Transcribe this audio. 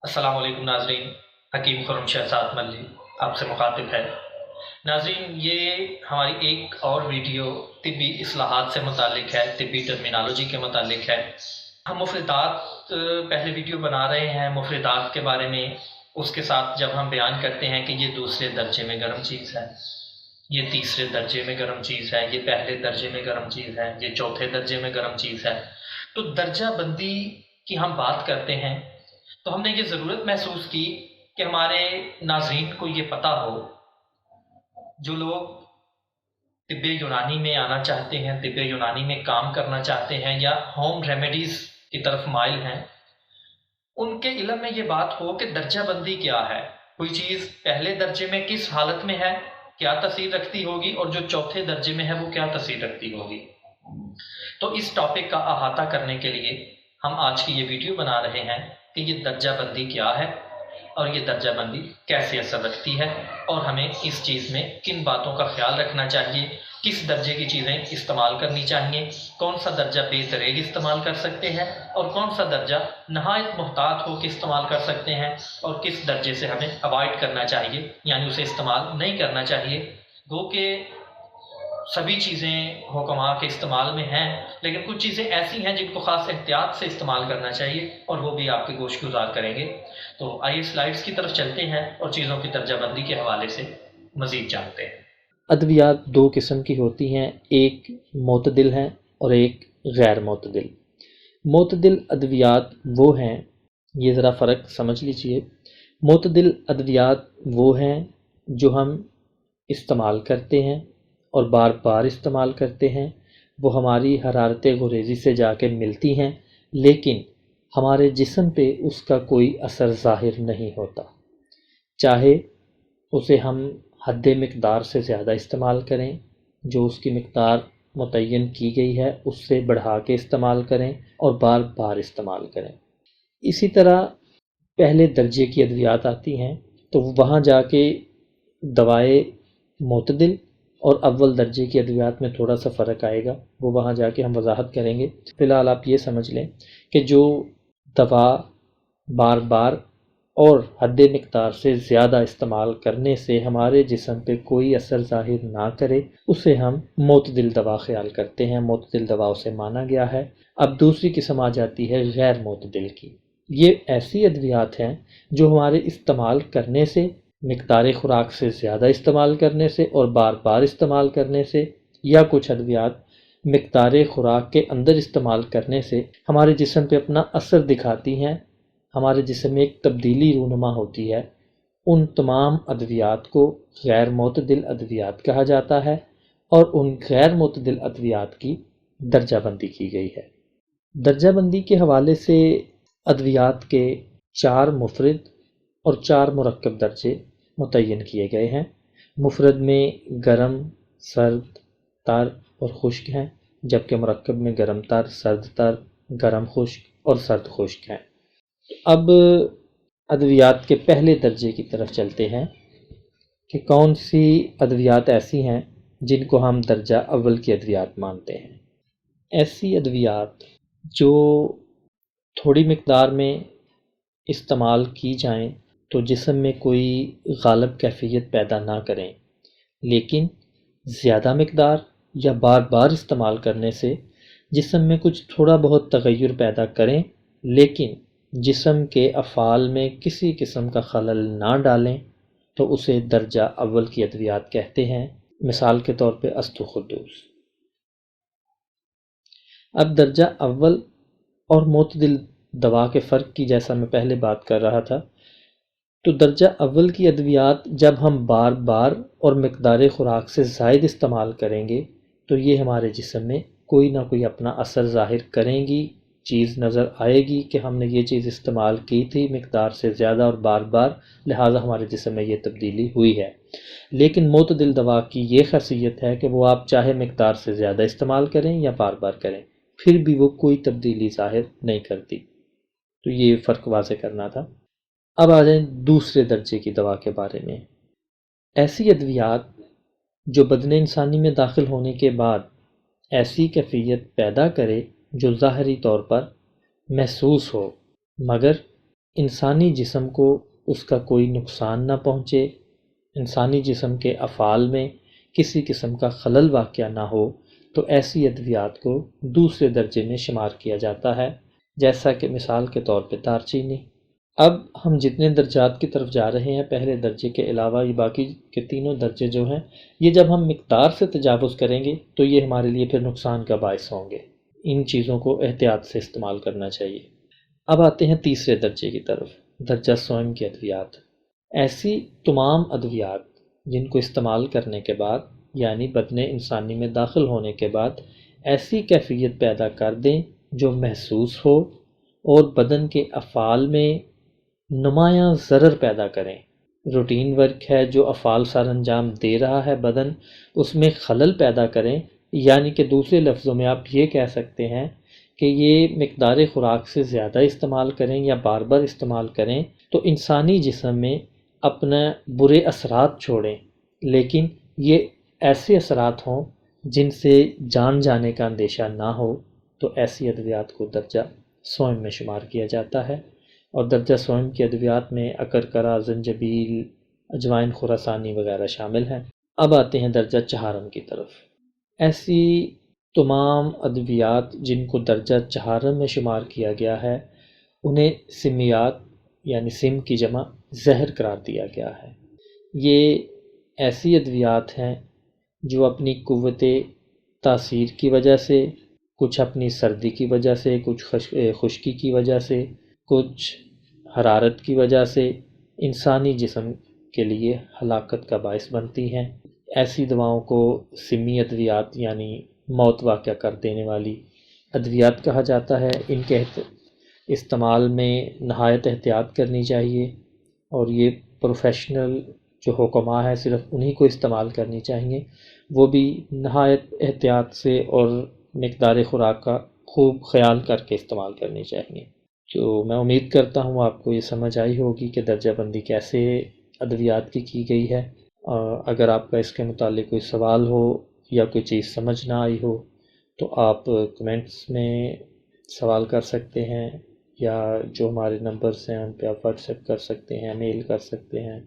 السلام علیکم ناظرین، حکیم خرم شہزاد ملھی آپ سے مخاطب ہے۔ ناظرین، یہ ہماری ایک اور ویڈیو طبی اصلاحات سے متعلق ہے، طبی ٹرمینالوجی کے متعلق ہے۔ ہم مفردات پہلے ویڈیو بنا رہے ہیں مفردات کے بارے میں، اس کے ساتھ جب ہم بیان کرتے ہیں کہ یہ دوسرے درجے میں گرم چیز ہے، یہ تیسرے درجے میں گرم چیز ہے، یہ پہلے درجے میں گرم چیز ہے، یہ چوتھے درجے میں گرم چیز ہے، تو درجہ بندی کی ہم بات کرتے ہیں تو ہم نے یہ ضرورت محسوس کی کہ ہمارے ناظرین کو یہ پتہ ہو، جو لوگ طب یونانی میں آنا چاہتے ہیں، طب یونانی میں کام کرنا چاہتے ہیں یا ہوم ریمیڈیز کی طرف مائل ہیں، ان کے علم میں یہ بات ہو کہ درجہ بندی کیا ہے، کوئی چیز پہلے درجے میں کس حالت میں ہے، کیا تاثیر رکھتی ہوگی، اور جو چوتھے درجے میں ہے وہ کیا تاثیر رکھتی ہوگی۔ تو اس ٹاپک کا احاطہ کرنے کے لیے ہم آج کی یہ ویڈیو بنا رہے ہیں کہ یہ درجہ بندی کیا ہے اور یہ درجہ بندی کیسے اثر رکھتی ہے، اور ہمیں اس چیز میں کن باتوں کا خیال رکھنا چاہیے، کس درجے کی چیزیں استعمال کرنی چاہیے، کون سا درجہ بے دریغ استعمال کر سکتے ہیں اور کون سا درجہ نہایت محتاط ہو کے استعمال کر سکتے ہیں، اور کس درجے سے ہمیں اوائڈ کرنا چاہیے، یعنی اسے استعمال نہیں کرنا چاہیے۔ گو کہ سبھی چیزیں حکماں کے استعمال میں ہیں، لیکن کچھ چیزیں ایسی ہیں جن کو خاص احتیاط سے استعمال کرنا چاہیے، اور وہ بھی آپ کے گوش گزار کریں گے۔ تو آئیے سلائیڈز کی طرف چلتے ہیں اور چیزوں کی درجہ بندی کے حوالے سے مزید جانتے ہیں۔ ادویات دو قسم کی ہوتی ہیں، ایک معتدل ہیں اور ایک غیر معتدل۔ معتدل ادویات وہ ہیں، یہ ذرا فرق سمجھ لیجئے، معتدل ادویات وہ ہیں جو ہم استعمال کرتے ہیں اور بار بار استعمال کرتے ہیں، وہ ہماری حرارت گریزی سے جا کے ملتی ہیں، لیکن ہمارے جسم پہ اس کا کوئی اثر ظاہر نہیں ہوتا، چاہے اسے ہم حد مقدار سے زیادہ استعمال کریں، جو اس کی مقدار متعین کی گئی ہے اس سے بڑھا کے استعمال کریں اور بار بار استعمال کریں۔ اسی طرح پہلے درجے کی ادویات آتی ہیں تو وہاں جا کے دوائے معتدل اور اول درجے کی ادویات میں تھوڑا سا فرق آئے گا، وہ وہاں جا کے ہم وضاحت کریں گے۔ فی الحال آپ یہ سمجھ لیں کہ جو دوا بار بار اور حد مقدار سے زیادہ استعمال کرنے سے ہمارے جسم پہ کوئی اثر ظاہر نہ کرے، اسے ہم معتدل دوا خیال کرتے ہیں، معتدل دوا اسے مانا گیا ہے۔ اب دوسری قسم آ جاتی ہے غیر معتدل کی۔ یہ ایسی ادویات ہیں جو ہمارے استعمال کرنے سے، مقدار خوراک سے زیادہ استعمال کرنے سے اور بار بار استعمال کرنے سے، یا کچھ ادویات مقدار خوراک کے اندر استعمال کرنے سے ہمارے جسم پہ اپنا اثر دکھاتی ہیں، ہمارے جسم میں ایک تبدیلی رونما ہوتی ہے، ان تمام ادویات کو غیر معتدل ادویات کہا جاتا ہے، اور ان غیر معتدل ادویات کی درجہ بندی کی گئی ہے۔ درجہ بندی کے حوالے سے ادویات کے 4 مفرد اور 4 مرکب درجے متعین کیے گئے ہیں۔ مفرد میں گرم، سرد، تر اور خشک ہیں، جبکہ مرکب میں گرم تر، سرد تر، گرم خشک اور سرد خشک ہیں۔ اب ادویات کے پہلے درجے کی طرف چلتے ہیں کہ کون سی ادویات ایسی ہیں جن کو ہم درجہ اول کی ادویات مانتے ہیں۔ ایسی ادویات جو تھوڑی مقدار میں استعمال کی جائیں تو جسم میں کوئی غالب کیفیت پیدا نہ کریں، لیکن زیادہ مقدار یا بار بار استعمال کرنے سے جسم میں کچھ تھوڑا بہت تغیر پیدا کریں، لیکن جسم کے افعال میں کسی قسم کا خلل نہ ڈالیں، تو اسے درجہ اول کی ادویات کہتے ہیں۔ مثال کے طور پہ استخدوس۔ اب درجہ اول اور معتدل دوا کے فرق کی جیسا میں پہلے بات کر رہا تھا، تو درجہ اول کی ادویات جب ہم بار بار اور مقدار خوراک سے زائد استعمال کریں گے تو یہ ہمارے جسم میں کوئی نہ کوئی اپنا اثر ظاہر کریں گی، چیز نظر آئے گی کہ ہم نے یہ چیز استعمال کی تھی مقدار سے زیادہ اور بار بار، لہٰذا ہمارے جسم میں یہ تبدیلی ہوئی ہے۔ لیکن معتدل دوا کی یہ خاصیت ہے کہ وہ آپ چاہے مقدار سے زیادہ استعمال کریں یا بار بار کریں، پھر بھی وہ کوئی تبدیلی ظاہر نہیں کرتی۔ تو یہ فرق واضح کرنا تھا۔ اب آ جائیں دوسرے درجے کی دوا کے بارے میں۔ ایسی ادویات جو بدن انسانی میں داخل ہونے کے بعد ایسی کیفیت پیدا کرے جو ظاہری طور پر محسوس ہو، مگر انسانی جسم کو اس کا کوئی نقصان نہ پہنچے، انسانی جسم کے افعال میں کسی قسم کا خلل واقع نہ ہو، تو ایسی ادویات کو دوسرے درجے میں شمار کیا جاتا ہے، جیسا کہ مثال کے طور پہ دار چینی۔ اب ہم جتنے درجات کی طرف جا رہے ہیں، پہلے درجے کے علاوہ یہ باقی کے تینوں درجے جو ہیں، یہ جب ہم مقدار سے تجاوز کریں گے تو یہ ہمارے لیے پھر نقصان کا باعث ہوں گے۔ ان چیزوں کو احتیاط سے استعمال کرنا چاہیے۔ اب آتے ہیں تیسرے درجے کی طرف، درجہ سوم کی ادویات۔ ایسی تمام ادویات جن کو استعمال کرنے کے بعد، یعنی بدن انسانی میں داخل ہونے کے بعد، ایسی کیفیت پیدا کر دیں جو محسوس ہو اور بدن کے افعال میں نمایاں ضرر پیدا کریں۔ روٹین ورک ہے جو افعال سر انجام دے رہا ہے بدن، اس میں خلل پیدا کریں، یعنی کہ دوسرے لفظوں میں آپ یہ کہہ سکتے ہیں کہ یہ مقدار خوراک سے زیادہ استعمال کریں یا بار بار استعمال کریں تو انسانی جسم میں اپنا برے اثرات چھوڑیں، لیکن یہ ایسے اثرات ہوں جن سے جان جانے کا اندیشہ نہ ہو، تو ایسی ادویات کو درجہ سوم میں شمار کیا جاتا ہے۔ اور درجہ سوم کی ادویات میں اکرکرا، زنجبیل، اجوائن خراسانی وغیرہ شامل ہیں۔ اب آتے ہیں درجہ چہارم کی طرف۔ ایسی تمام ادویات جن کو درجہ چہارم میں شمار کیا گیا ہے، انہیں سمیات یعنی سم کی جمع زہر قرار دیا گیا ہے۔ یہ ایسی ادویات ہیں جو اپنی قوت تاثیر کی وجہ سے، کچھ اپنی سردی کی وجہ سے، کچھ خشکی کی وجہ سے، کچھ حرارت کی وجہ سے انسانی جسم کے لیے ہلاکت کا باعث بنتی ہیں۔ ایسی دواؤں کو سمی ادویات یعنی موت واقع کر دینے والی ادویات کہا جاتا ہے۔ ان کے استعمال میں نہایت احتیاط کرنی چاہیے، اور یہ پروفیشنل جو حکماء ہیں صرف انہی کو استعمال کرنی چاہیے، وہ بھی نہایت احتیاط سے اور مقدار خوراک کا خوب خیال کر کے استعمال کرنی چاہیے۔ تو میں امید کرتا ہوں آپ کو یہ سمجھ آئی ہوگی کہ درجہ بندی کیسے ادویات کی گئی ہے۔ اگر آپ کا اس کے متعلق کوئی سوال ہو یا کوئی چیز سمجھ نہ آئی ہو تو آپ کمنٹس میں سوال کر سکتے ہیں، یا جو ہمارے نمبرز ہیں ان پہ آپ واٹس ایپ کر سکتے ہیں، میل کر سکتے ہیں۔